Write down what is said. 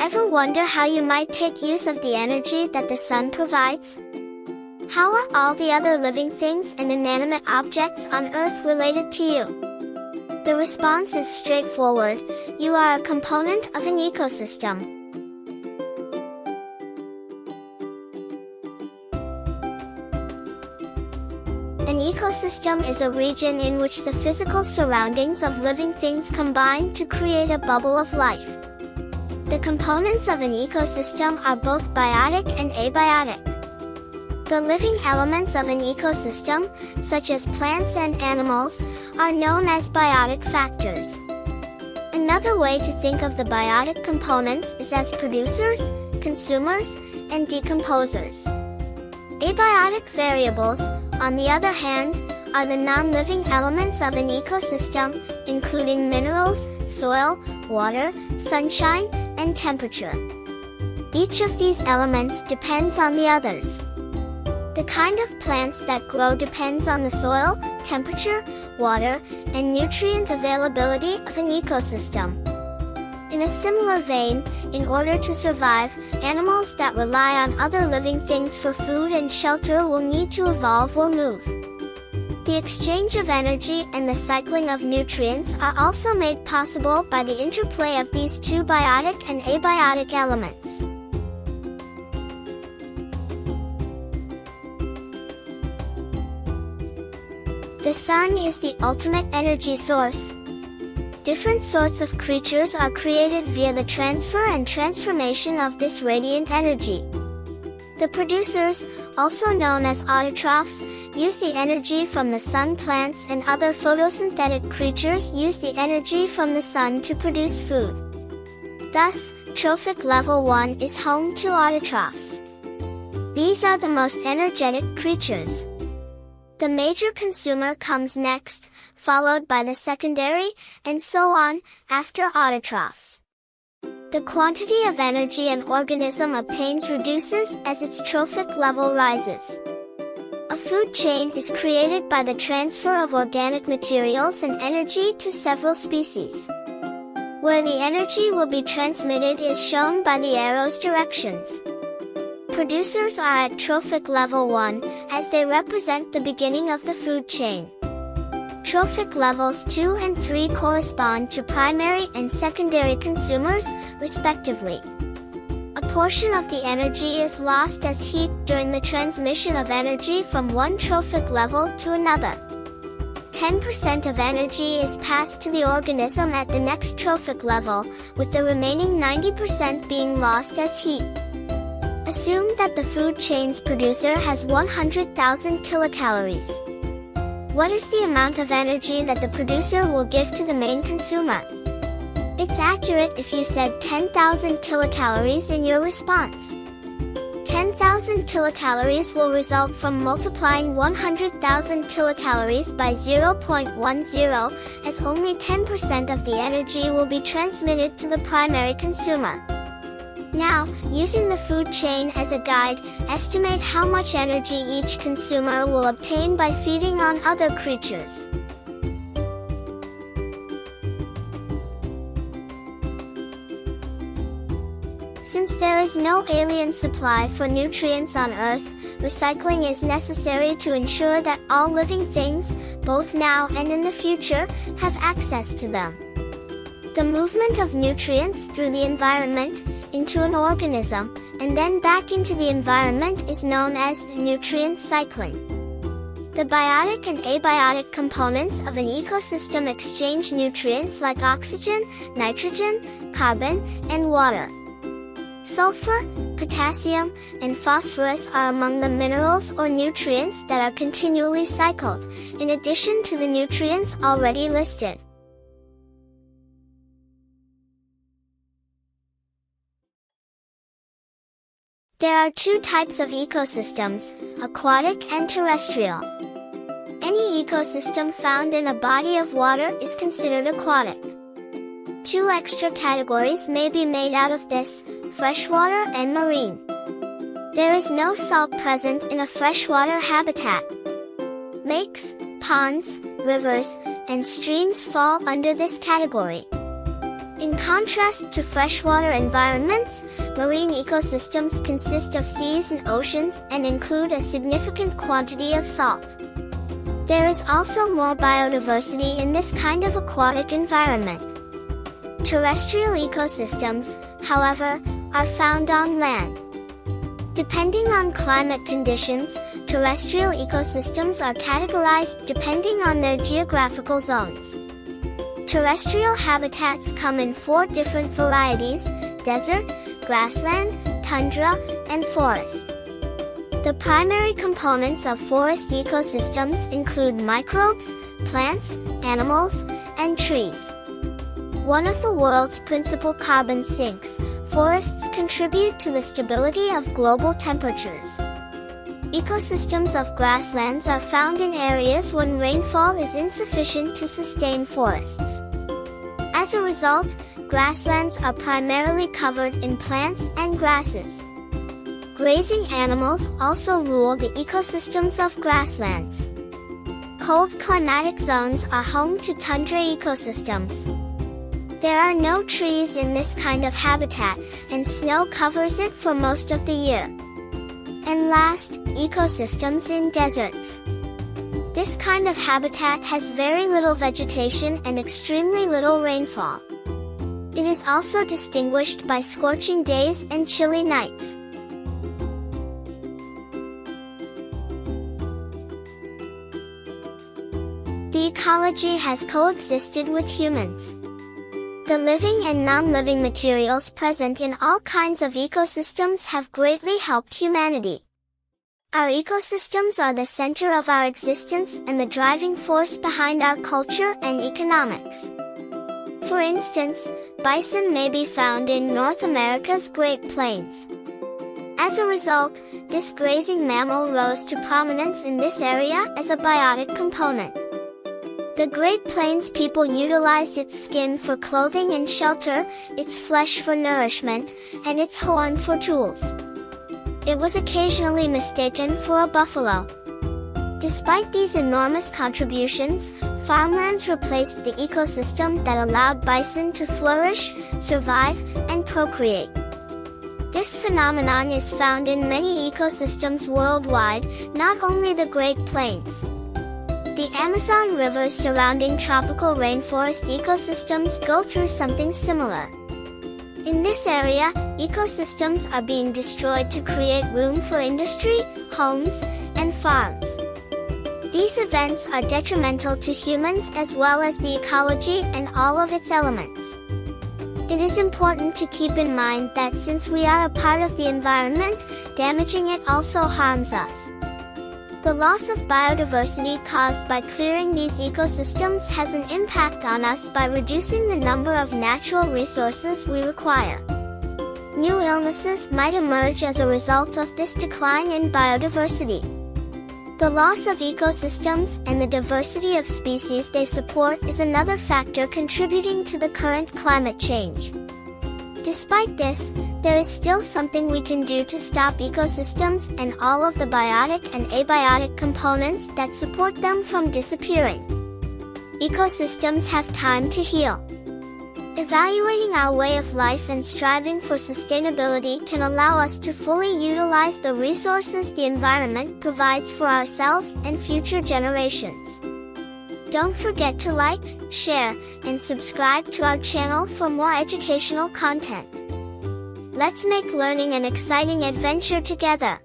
Ever wonder how you might take use of the energy that the sun provides? How are all the other living things and inanimate objects on Earth related to you? The response is straightforward: you are a component of an ecosystem. An ecosystem is a region in which the physical surroundings of living things combine to create a bubble of life. The components of an ecosystem are both biotic and abiotic. The living elements of an ecosystem, such as plants and animals, are known as biotic factors. Another way to think of the biotic components is as producers, consumers, and decomposers. Abiotic variables, on the other hand, are the non-living elements of an ecosystem, including minerals, soil, water, sunshine, and temperature. Each of these elements depends on the others. The kind of plants that grow depends on the soil, temperature, water, and nutrient availability of an ecosystem. In a similar vein, in order to survive, animals that rely on other living things for food and shelter will need to evolve or move. The exchange of energy and the cycling of nutrients are also made possible by the interplay of these two biotic and abiotic elements. The sun is the ultimate energy source. Different sorts of creatures are created via the transfer and transformation of this radiant energy. The producers, also known as autotrophs, use the energy from the sun. Plants and other photosynthetic creatures use the energy from the sun to produce food. Thus, trophic level 1 is home to autotrophs. These are the most energetic creatures. The major consumer comes next, followed by the secondary, and so on, after autotrophs. The quantity of energy an organism obtains reduces as its trophic level rises. A food chain is created by the transfer of organic materials and energy to several species. Where the energy will be transmitted is shown by the arrow's directions. Producers are at trophic level 1, as they represent the beginning of the food chain. Trophic levels 2 and 3 correspond to primary and secondary consumers, respectively. A portion of the energy is lost as heat during the transmission of energy from one trophic level to another. 10% of energy is passed to the organism at the next trophic level, with the remaining 90% being lost as heat. Assume that the food chain's producer has 100,000 kilocalories. What is the amount of energy that the producer will give to the main consumer? It's accurate if you said 10,000 kilocalories in your response. 10,000 kilocalories will result from multiplying 100,000 kilocalories by 0.10, as only 10% of the energy will be transmitted to the primary consumer. Now, using the food chain as a guide, estimate how much energy each consumer will obtain by feeding on other creatures. Since there is no alien supply for nutrients on Earth, recycling is necessary to ensure that all living things, both now and in the future, have access to them. The movement of nutrients through the environment, into an organism, and then back into the environment is known as nutrient cycling. The biotic and abiotic components of an ecosystem exchange nutrients like oxygen, nitrogen, carbon, and water. Sulfur, potassium, and phosphorus are among the minerals or nutrients that are continually cycled, in addition to the nutrients already listed. There are two types of ecosystems, aquatic and terrestrial. Any ecosystem found in a body of water is considered aquatic. Two extra categories may be made out of this: freshwater and marine. There is no salt present in a freshwater habitat. Lakes, ponds, rivers, and streams fall under this category. In contrast to freshwater environments, marine ecosystems consist of seas and oceans and include a significant quantity of salt. There is also more biodiversity in this kind of aquatic environment. Terrestrial ecosystems, however, are found on land. Depending on climate conditions, terrestrial ecosystems are categorized depending on their geographical zones. Terrestrial habitats come in 4 different varieties: desert, grassland, tundra, and forest. The primary components of forest ecosystems include microbes, plants, animals, and trees. One of the world's principal carbon sinks, forests contribute to the stability of global temperatures. Ecosystems of grasslands are found in areas when rainfall is insufficient to sustain forests. As a result, grasslands are primarily covered in plants and grasses. Grazing animals also rule the ecosystems of grasslands. Cold climatic zones are home to tundra ecosystems. There are no trees in this kind of habitat, and snow covers it for most of the year. And last, ecosystems in deserts. This kind of habitat has very little vegetation and extremely little rainfall. It is also distinguished by scorching days and chilly nights. The ecology has coexisted with humans. The living and non-living materials present in all kinds of ecosystems have greatly helped humanity. Our ecosystems are the center of our existence and the driving force behind our culture and economics. For instance, bison may be found in North America's Great Plains. As a result, this grazing mammal rose to prominence in this area as a biotic component. The Great Plains people utilized its skin for clothing and shelter, its flesh for nourishment, and its horn for tools. It was occasionally mistaken for a buffalo. Despite these enormous contributions, farmlands replaced the ecosystem that allowed bison to flourish, survive, and procreate. This phenomenon is found in many ecosystems worldwide, not only the Great Plains. The Amazon rivers surrounding tropical rainforest ecosystems go through something similar. In this area, ecosystems are being destroyed to create room for industry, homes, and farms. These events are detrimental to humans as well as the ecology and all of its elements. It is important to keep in mind that since we are a part of the environment, damaging it also harms us. The loss of biodiversity caused by clearing these ecosystems has an impact on us by reducing the number of natural resources we require. New illnesses might emerge as a result of this decline in biodiversity. The loss of ecosystems and the diversity of species they support is another factor contributing to the current climate change. Despite this, there is still something we can do to stop ecosystems and all of the biotic and abiotic components that support them from disappearing. Ecosystems have time to heal. Evaluating our way of life and striving for sustainability can allow us to fully utilize the resources the environment provides for ourselves and future generations. Don't forget to like, share, and subscribe to our channel for more educational content. Let's make learning an exciting adventure together.